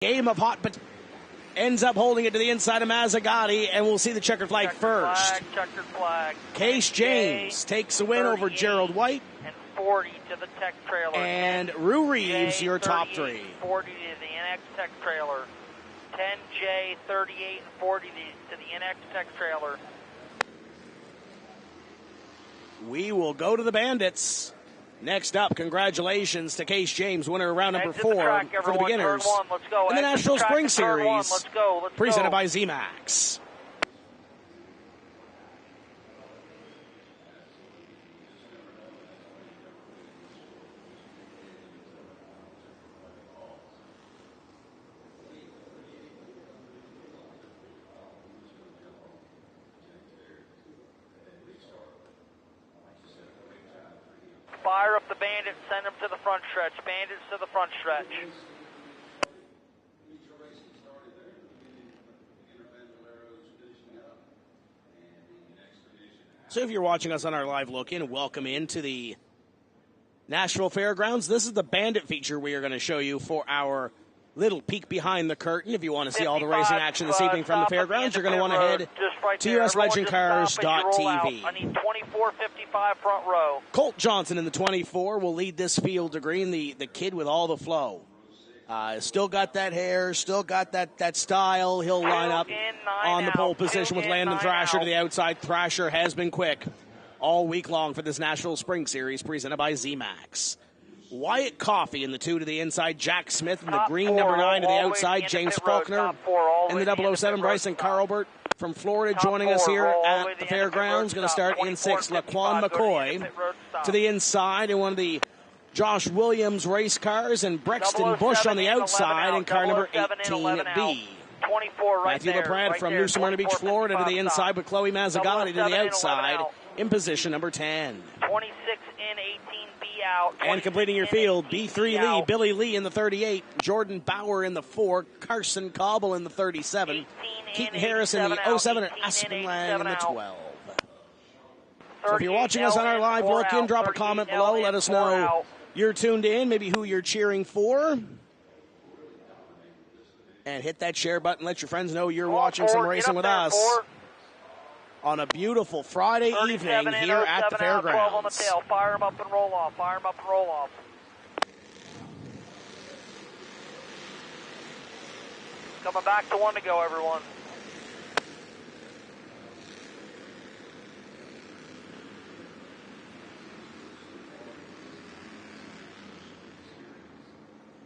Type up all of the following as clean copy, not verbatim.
Game of hot, but ends up holding it to the inside of Mazzagatti, and we'll see the checkered flag first. Checkered flag. Case James takes the win over Gerald White. And 40 to the tech trailer. And Rue Reeves, your top three. 40 to the INEX tech trailer. 10J, 38, and 40 to the INEX tech trailer. We will go to the Bandits. Next up, congratulations to Case James, winner of round number 4 for the beginners in the Nashville Spring Series, presented by Z-Max. Fire up the Bandits, send them to the front stretch. Bandits to the front stretch. So if you're watching us on our live look-in, welcome into the Nashville Fairgrounds. This is the Bandit feature we are going to show you for our little peek behind the curtain. If you want to see all the racing action this evening from the fairgrounds, you're going to want to head to uslegendcars.tv. I need 2455 front row. Colt Johnson in the 24 will lead this field to green, the kid with all the flow. Still got that hair, still got that style. He'll line up on the pole position with Landon Thrasher to the outside. Thrasher has been quick all week long for this Nashville Spring Series presented by Z-Max. Wyatt Coffey in the 2 to the inside. Jack Smith in the green number 9 to the outside. James Faulkner in the 007. Bryson Carlbert from Florida joining us here at the fairgrounds. Going to start in 6. Laquan McCoy to the inside in one of the Josh Williams race cars. And Brexton Bush on the outside in car number 18B. Matthew LaPrade from New Smyrna Beach, Florida to the inside with Chloe Mazzagatti to the outside in position number 10. 26 in, 18B out. And completing your field, B3 Lee, Billy Lee in the 38, Jordan Bauer in the 4, Carson Cobble in the 37, Keaton Harris in the 07, and Aspen Lang in the 12. So if you're watching us on our live look-in, drop a comment below. Let us know you're tuned in, maybe who you're cheering for. And hit that share button. Let your friends know you're watching some racing with us on a beautiful Friday evening here at the fairgrounds. 12 on the tail. Fire them up and roll off. Fire them up and roll off. Coming back to 1 to go, everyone.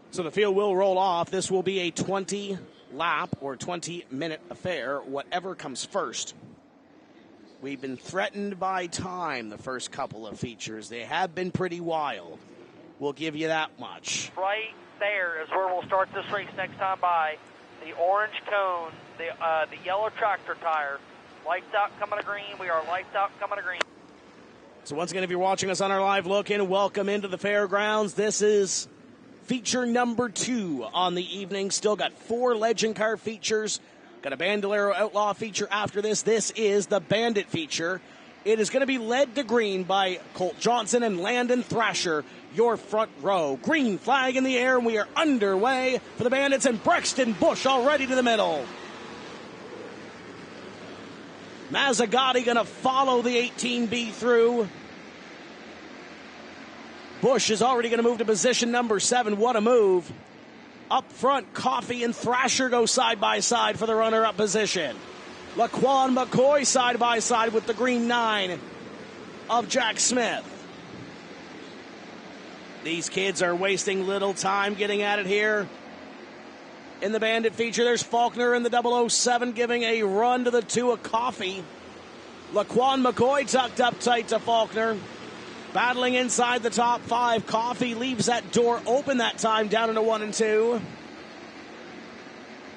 So the field will roll off. This will be a 20-lap or 20-minute affair, whatever comes first. We've been threatened by time the first couple of features. They have been pretty wild. We'll give you that much. Right there is where we'll start this race next time by. The orange cone, the yellow tractor tire. Lights out, coming to green. We are lights out, coming to green. So once again, if you're watching us on our live look-in, welcome into the fairgrounds. This is feature number 2 on the evening. Still got 4 legend car features. Got a Bandolero Outlaw feature after this. This is the Bandit feature. It is going to be led to green by Colt Johnson and Landon Thrasher, your front row. Green flag in the air, and we are underway for the Bandits, and Brexton Bush already to the middle. Mazzagatti going to follow the 18B through. Bush is already going to move to position number 7. What a move. Up front, Coffey and Thrasher go side by side for the runner-up position. Laquan McCoy side by side with the green 9 of Jack Smith. These kids are wasting little time getting at it here. In the Bandit feature, there's Faulkner in the 007 giving a run to the 2 of Coffey. Laquan McCoy tucked up tight to Faulkner. Battling inside the top 5. Coffey leaves that door open that time down into 1 and 2.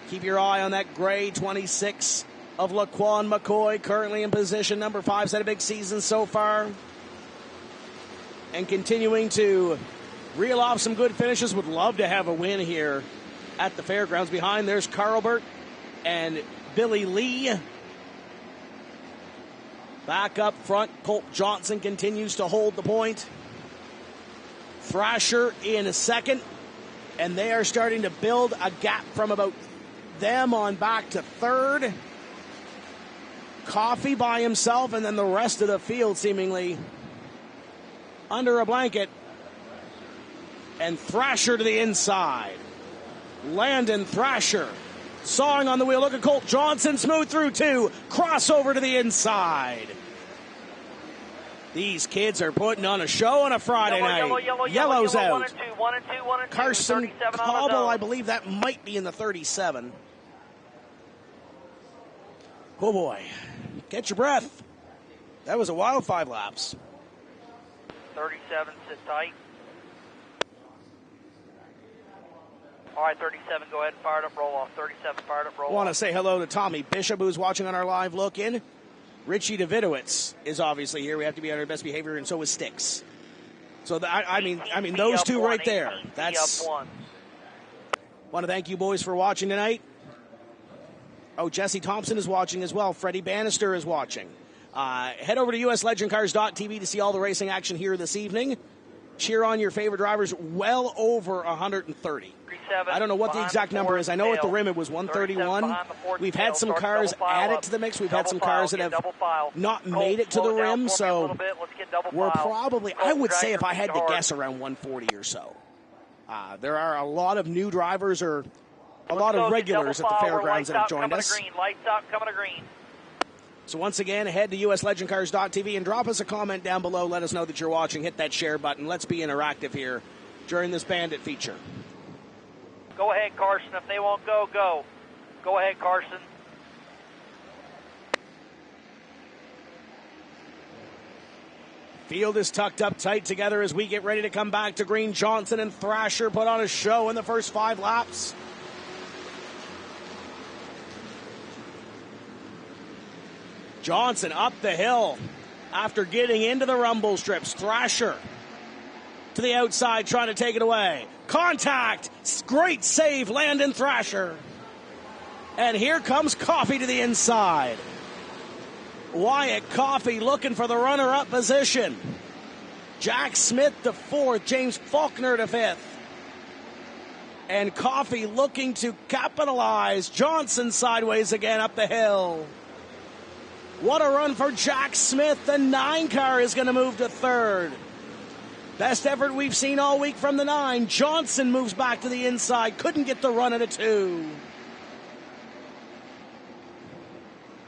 Keep your eye on that gray 26 of Laquan McCoy, currently in position number 5. He's had a big season so far. And continuing to reel off some good finishes. Would love to have a win here at the fairgrounds. Behind there's Carlbert and Billy Lee. Back up front, Colt Johnson continues to hold the point. Thrasher in a second. And they are starting to build a gap from about them on back to third. Coffee by himself, and then the rest of the field seemingly under a blanket. And Thrasher to the inside. Landon Thrasher sawing on the wheel. Look at Colt Johnson, smooth through two. Crossover to the inside. These kids are putting on a show on a Friday night. Yellow's out. One and two, Carson Cobble, I believe that might be in the 37. Oh boy. Catch your breath. That was a wild 5 laps. 37, sit tight. All right, 37, go ahead and fire it up, roll off. 37, fire it up, roll off. I want to say hello to Tommy Bishop, who's watching on our live look-in. Richie Davidowitz is obviously here. We have to be on our best behavior, and so is Sticks. So, I mean, those two right there. That's. Want to thank you boys for watching tonight. Oh, Jesse Thompson is watching as well. Freddie Bannister is watching. Head over to uslegendcars.tv to see all the racing action here this evening. Cheer on your favorite drivers. Well over 130. I don't know what the exact number is. I know at the rim it was 131. We've had some cars added to the mix. We've had some cars that have not made it to the rim, so we're probably, I would say if I had to guess, around 140 or so. There are a lot of new drivers or a lot of regulars at the fairgrounds that have joined us. Lights out, coming to green. So once again, head to uslegendcars.tv and drop us a comment down below. Let us know that you're watching. Hit that share button. Let's be interactive here during this Bandit feature. Go ahead, Carson. If they won't go, go. Go ahead, Carson. Field is tucked up tight together as we get ready to come back to green. Johnson and Thrasher put on a show in the first 5 laps. Johnson up the hill after getting into the rumble strips. Thrasher to the outside trying to take it away. Contact. Great save, Landon Thrasher. And here comes Coffee to the inside. Wyatt Coffee looking for the runner-up position. Jack Smith to 4th. James Faulkner to 5th. And Coffee looking to capitalize. Johnson sideways again up the hill. What a run for Jack Smith. The 9 car is going to move to 3rd. Best effort we've seen all week from the 9. Johnson moves back to the inside. Couldn't get the run at a 2.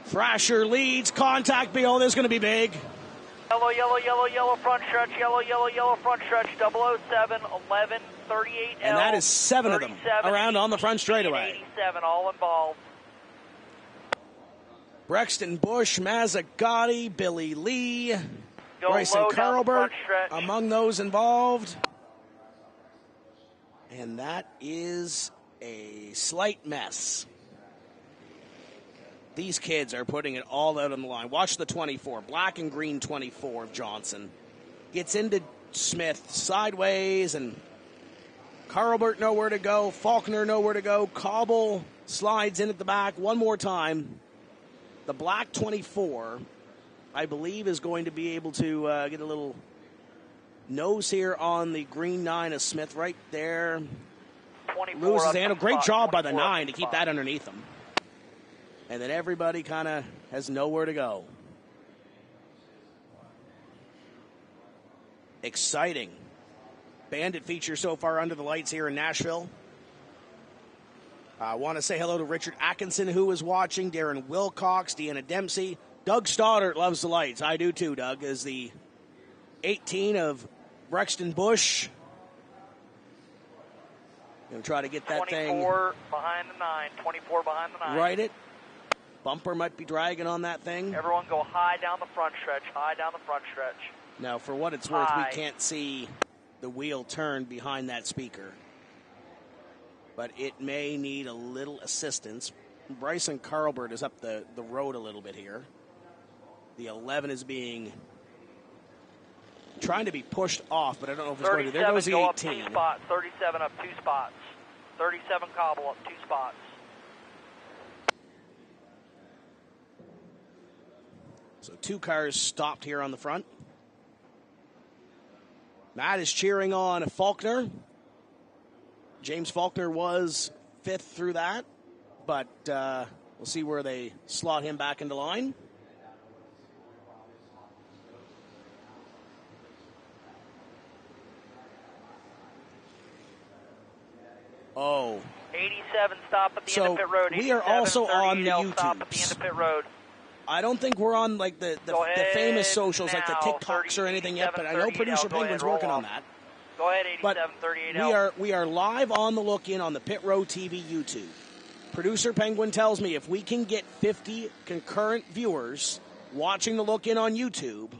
Thrasher leads. Contact. Oh, this is going to be big. Yellow, yellow, yellow, yellow front stretch. Yellow, yellow, yellow front stretch. 007, 11, 38L. And that is 7 of them around on the front straightaway. 87, all involved. Brexton Bush, Mazzagatti, Billy Lee, Bryson Carlbert among those involved. And that is a slight mess. These kids are putting it all out on the line. Watch the 24, black and green 24 of Johnson. Gets into Smith sideways, and Carlbert nowhere to go. Faulkner nowhere to go. Cobble slides in at the back one more time. The black 24, I believe, is going to be able to get a little nose here on the green 9 of Smith right there. Loses his handle. Great job by the 9 to keep that underneath him. And then everybody kind of has nowhere to go. Exciting. Bandit feature so far under the lights here in Nashville. I want to say hello to Richard Atkinson, who is watching, Darren Wilcox, Deanna Dempsey. Doug Stoddart loves the lights. I do too, Doug, is the 18 of Brexton Bush. Going to try to get that 24 behind the 9. 24 behind the 9. Right it. Bumper might be dragging on that thing. Everyone go high down the front stretch. High down the front stretch. Now, for what it's worth, we can't see the wheel turn behind that speaker. But it may need a little assistance. Bryson Carlbert is up the road a little bit here. The 11 is trying to be pushed off, but I don't know if it's going to. There goes the 18. Up 2 spots. 37 up 2 spots. 37 Cobble up 2 spots. So 2 cars stopped here on the front. Matt is cheering on Faulkner. James Faulkner was 5th through that, but we'll see where they slot him back into line. Oh. 87 stop at the end of pit road. We are also on the YouTube. Stop at the end of pit road. I don't think we're on like the famous socials like the TikToks or anything yet, but I know producer Penguin's working on that. Go ahead, 8738L. We are live on the look-in on the Pit Road TV YouTube. Producer Penguin tells me if we can get 50 concurrent viewers watching the look-in on YouTube,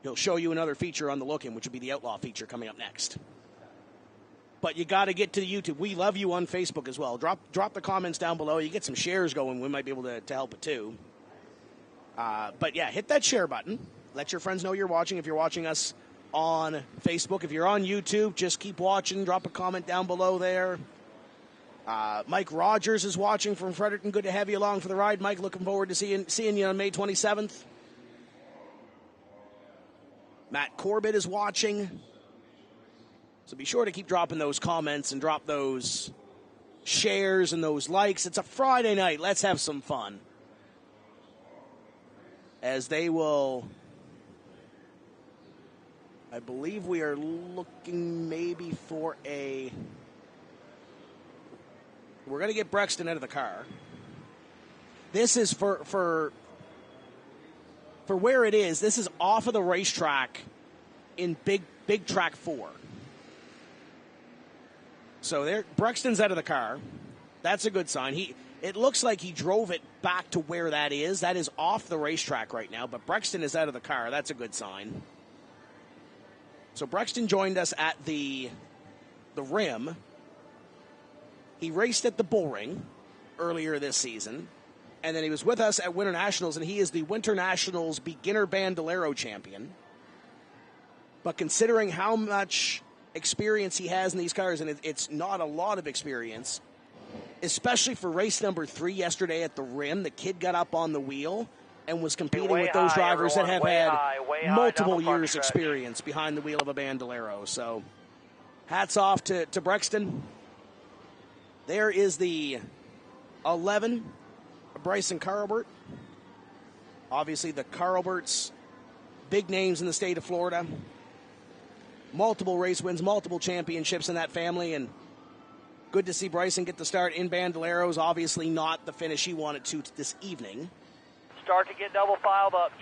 he'll show you another feature on the look-in, which would be the Outlaw feature coming up next. But you got to get to the YouTube. We love you on Facebook as well. Drop the comments down below. You get some shares going. We might be able to help it too. But yeah, hit that share button. Let your friends know you're watching. If you're watching us on Facebook, if you're on YouTube, just keep watching. Drop a comment down below there. Mike Rogers is watching from Fredericton. Good to have you along for the ride, Mike. Looking forward to seeing you on May 27th. Matt Corbett is watching. So be sure to keep dropping those comments and drop those shares and those likes. It's a Friday night. Let's have some fun. As they will, I believe we are looking maybe for we're going to get Brexton out of the car. This is for where it is. This is off of the racetrack in big track 4. So there, Brexton's out of the car. That's a good sign. It looks like he drove it back to where that is. That is off the racetrack right now, but Brexton is out of the car. That's a good sign. So Brexton joined us at the rim. He raced at the Bullring earlier this season, and then he was with us at Winter Nationals, and he is the Winter Nationals beginner bandolero champion. But considering how much experience he has in these cars, and it's not a lot of experience, especially for race number 3 yesterday at the rim. The kid got up on the wheel and was competing with those drivers that have had multiple years experience behind the wheel of a bandolero. So hats off to Brexton. There is the 11, Bryson Carlbert. Obviously the Carlberts, big names in the state of Florida. Multiple race wins, multiple championships in that family, and good to see Bryson get the start in bandoleros. Obviously not the finish he wanted to this evening. Start to get double filed up.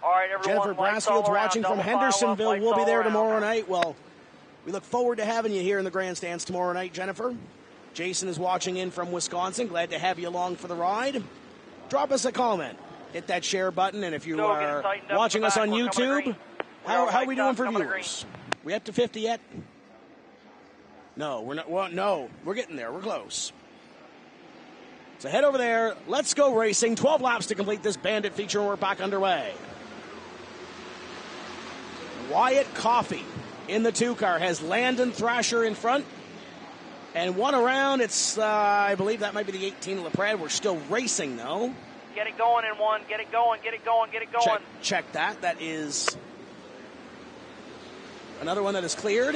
All right, everyone. Jennifer Brassfield's watching from Hendersonville. We'll be there tomorrow night. Well, we look forward to having you here in the grandstands tomorrow night, Jennifer. Jason is watching in from Wisconsin. Glad to have you along for the ride. Drop us a comment. Hit that share button, and if you are watching us on YouTube, how are we doing for viewers? We up to 50 yet? No, we're not. Well, no, we're getting there. We're close. So head over there. Let's go racing. 12 laps to complete this Bandit feature, and we're back underway. Wyatt Coffey in the 2-car has Landon Thrasher in front. And one around, it's, I believe that might be the 18 of LaPrade. We're still racing, though. Get it going in one. Get it going. Check that. That is another one that is cleared.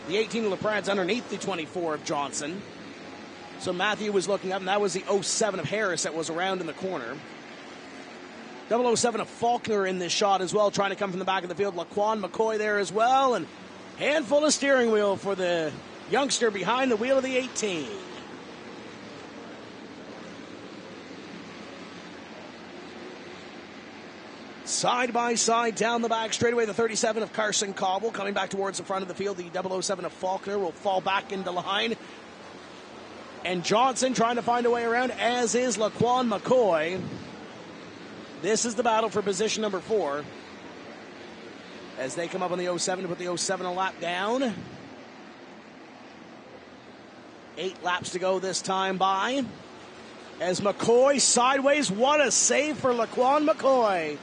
The 18 of LaPrade's underneath the 24 of Johnson. So Matthew was looking up, and that was the 07 of Harris that was around in the corner. 007 of Faulkner in this shot as well, trying to come from the back of the field. Laquan McCoy there as well, and handful of steering wheel for the youngster behind the wheel of the 18. Side by side down the back straightaway, the 37 of Carson Cobble coming back towards the front of the field. The 007 of Faulkner will fall back into line. And Johnson trying to find a way around, as is Laquan McCoy. This is the battle for position number 4. As they come up on the 07 to put the 07 a lap down. 8 laps to go this time by. As McCoy sideways, what a save for Laquan McCoy.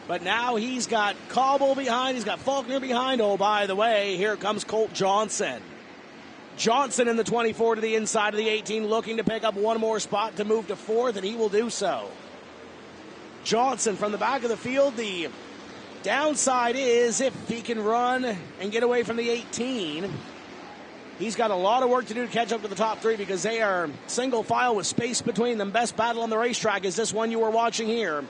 But now he's got Cobble behind, he's got Faulkner behind. Oh, by the way, here comes Colt Johnson. Johnson in the 24 to the inside of the 18, looking to pick up one more spot to move to 4th, and he will do so. Johnson from the back of the field, the Downside is if he can run and get away from the 18, he's got a lot of work to do to catch up to the top three because they are single file with space between them. Best battle on the racetrack is this one you were watching here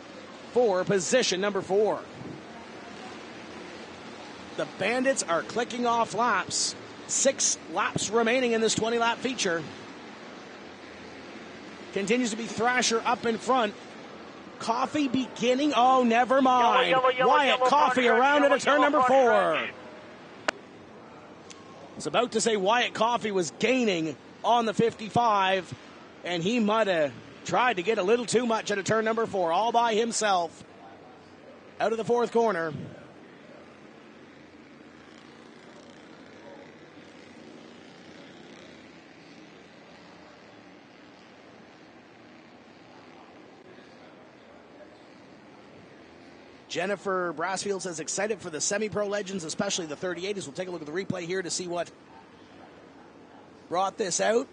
for position number 4. The Bandits are clicking off laps. 6 laps remaining in this 20-lap feature. Continues to be Thrasher up in front. Coffee beginning. Oh, never mind. Wyatt Coffee around at turn number 4. I was about to say Wyatt Coffee was gaining on the 55, and he might have tried to get a little too much at turn number 4, all by himself. Out of the 4th corner. Jennifer Brassfield says excited for the semi-pro legends, especially the 38s. We'll take a look at the replay here to see what brought this out.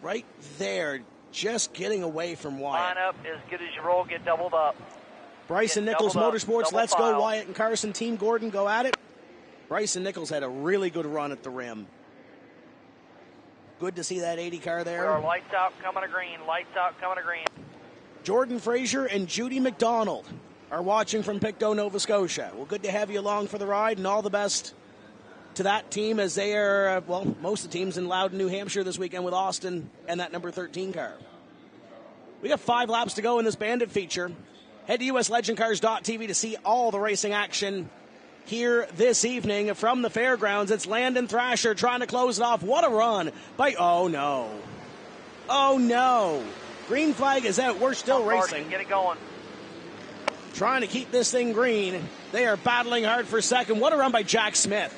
Right there, just getting away from Wyatt. Line up as good as you roll, get doubled up. Bryson Nichols Motorsports, let's go Wyatt and Carson. Team Gordon, go at it. Bryson Nichols had a really good run at the rim. Good to see that 80 car there. We are lights out, coming to green. Lights out, coming to green. Jordan Frazier and Judy McDonald are watching from Pictou, Nova Scotia. Well, good to have you along for the ride, and all the best to that team as they are, well, most of the teams in Loudon, New Hampshire this weekend with Austin and that number 13 car. We got 5 laps to go in this Bandit feature. Head to uslegendcars.tv to see all the racing action here this evening from the fairgrounds. It's Landon Thrasher trying to close it off. What a run by, oh no. Oh no. Green flag is out. We're still racing. Get it going. Trying to keep this thing green. They are battling hard for second. What a run by Jack Smith.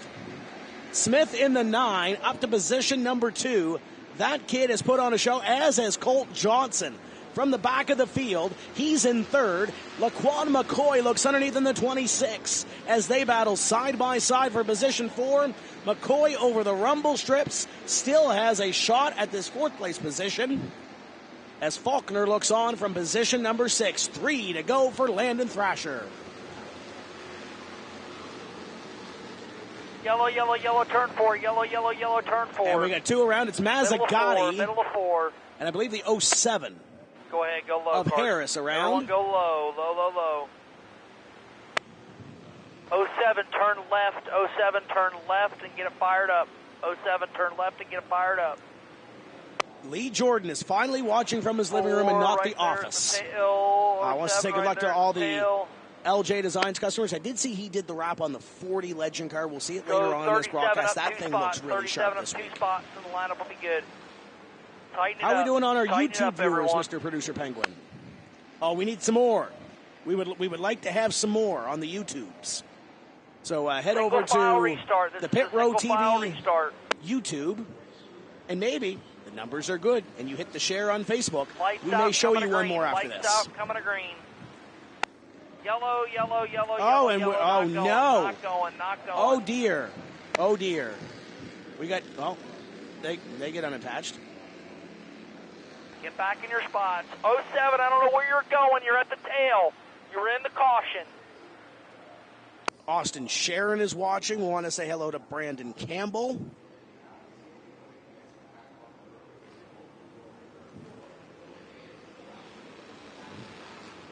Smith in the 9, up to position number 2. That kid has put on a show, as has Colt Johnson. From the back of the field, he's in 3rd. Laquan McCoy looks underneath in the 26 as they battle side by side for position 4. McCoy over the rumble strips still has a shot at this 4th place position as Faulkner looks on from position number 6. 3 to go for Landon Thrasher. Yellow, yellow, yellow, turn 4. Yellow, yellow, yellow, turn 4. And we got 2 around. It's Mazzagatti. Middle of 4. And I believe the 07. Go ahead, go low. Of Harris around. Everyone go low, low, low, low. 07, turn left. 07, turn left and get it fired up. 07, turn left and get it fired up. Lee Jordan is finally watching from his living room and not the office. I want to say good luck to all the LJ Designs customers. I did see he did the wrap on the 40 Legend car. We'll see it later on in this broadcast. That thing looks really sharp this week. 37 spots in the lineup will be good. How are we doing on our YouTube viewers, Mr. Producer Penguin? Oh, we need some more. We would like to have some more on the YouTubes. So head over to the Pit Row TV YouTube, and maybe the numbers are good, and you hit the share on Facebook. We may show you one more after this. Lights out, coming to green. Yellow, yellow, yellow, oh, yellow, and yellow, oh not no! Not going, not going. Oh dear! Oh dear! We got they get unattached. Get back in your spots. 07, I don't know where you're going. You're at the tail. You're in the caution. Austin Sharon is watching. We want to say hello to Brandon Campbell.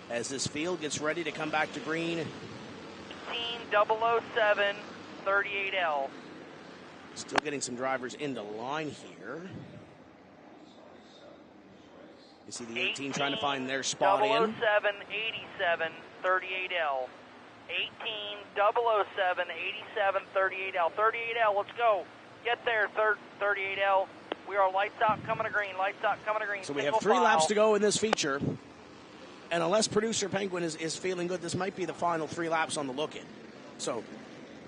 As this field gets ready to come back to green. 007 38L. Still getting some drivers into line here. You see the 18 trying to find their spot in. 007 87 38L. 18 007 87 38L. 38L, let's go. Get there, 38L. We are lights out, coming to green. Lights out, coming to green. So we have 3 laps to go in this feature. And unless Producer Penguin is feeling good, this might be the final 3 laps on the look-in. So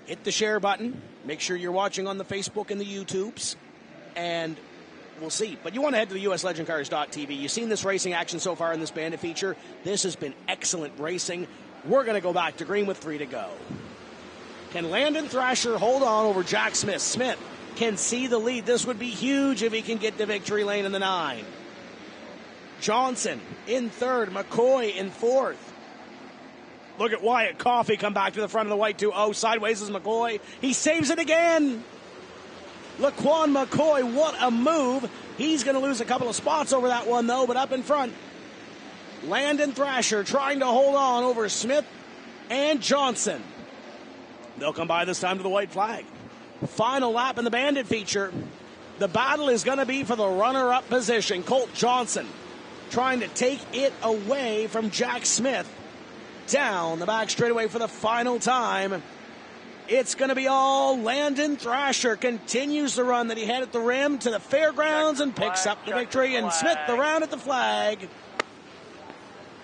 hit the share button. Make sure you're watching on the Facebook and the YouTubes. And we'll see. But you want to head to the uslegendcars.tv. You've seen this racing action so far in this Bandit feature. This has been excellent racing. We're going to go back to green with 3 to go. Can Landon Thrasher hold on over Jack Smith? Smith can see the lead. This would be huge if he can get to victory lane in the 9. Johnson in 3rd. McCoy in 4th. Look at Wyatt Coffey come back to the front of the white 2-0. Sideways is McCoy. He saves it again. Laquan McCoy, what a move. He's going to lose a couple of spots over that one, though, but up in front. Landon Thrasher trying to hold on over Smith and Johnson. They'll come by this time to the white flag. Final lap in the bandit feature. The battle is going to be for the runner-up position. Colt Johnson trying to take it away from Jack Smith. Down the back straightaway for the final time. It's going to be all Landon Thrasher. Continues the run that he had at the rim to the fairgrounds and picks up the victory. And Smith around at the flag.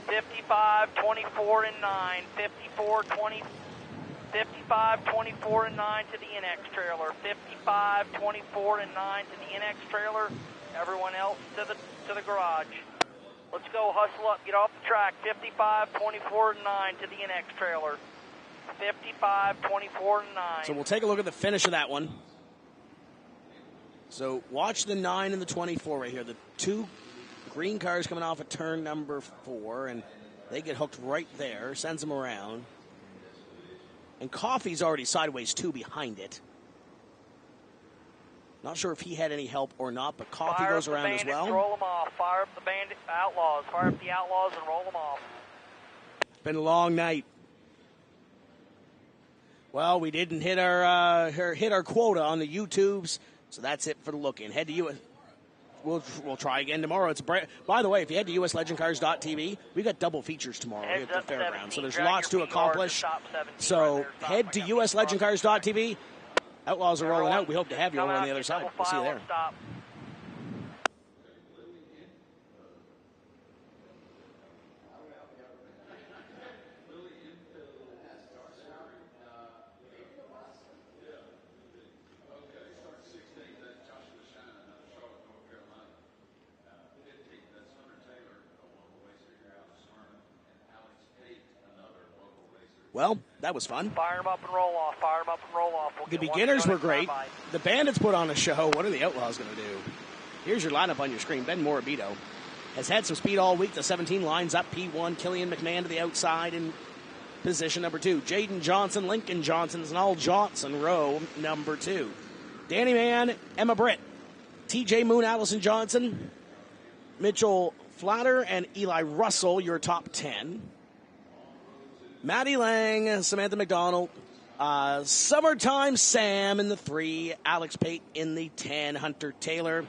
55, 24, and 9. 55, 24, and 9 to the INEX trailer. 55, 24, and 9 to the INEX trailer. Everyone else to the garage. Let's go, hustle up, get off the track. 55, 24, and 9 to the INEX trailer. 55, 24, and 9. So we'll take a look at the finish of that one. So watch the 9 and the 24 right here. The two green cars coming off of turn number 4, and they get hooked right there. Sends them around. And Coffey's already sideways 2 behind it. Not sure if he had any help or not, but Coffey goes around as well. Roll them off. Fire up the bandit outlaws. Fire up the outlaws and roll them off. It's been a long night. Well, we didn't hit our quota on the YouTubes, so that's it for the look-in. Head to US. We'll try again tomorrow. By the way, if you head to uslegendcars.tv, we got double features tomorrow at the fairgrounds, so there's lots to accomplish. So head to uslegendcars.tv. Outlaws are rolling out. We hope to have you over on the other side. We'll see you there. Well, that was fun. Fire them up and roll off. Fire them up and roll off. The beginners were great. The bandits put on a show. What are the Outlaws going to do? Here's your lineup on your screen. Ben Morabito has had some speed all week. The 17 lines up. P1, Killian McMahon to the outside in position number 2. Jaden Johnson, Lincoln Johnson, and All Johnson, row number 2. Danny Mann, Emma Britt, TJ Moon, Allison Johnson, Mitchell Flatter, and Eli Russell, your top 10. Maddie Lang, Samantha McDonald, Summertime Sam in the 3, Alex Pate in the 10, Hunter Taylor,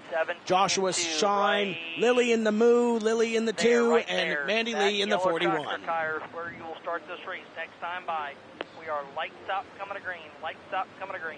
Joshua Shine, right. Lily in the Moo, Lily in the 2, right and there. Mandy Lee in the 41. Tires where you will start this race next time by. We are lights up, coming to green. Lights up, coming to green.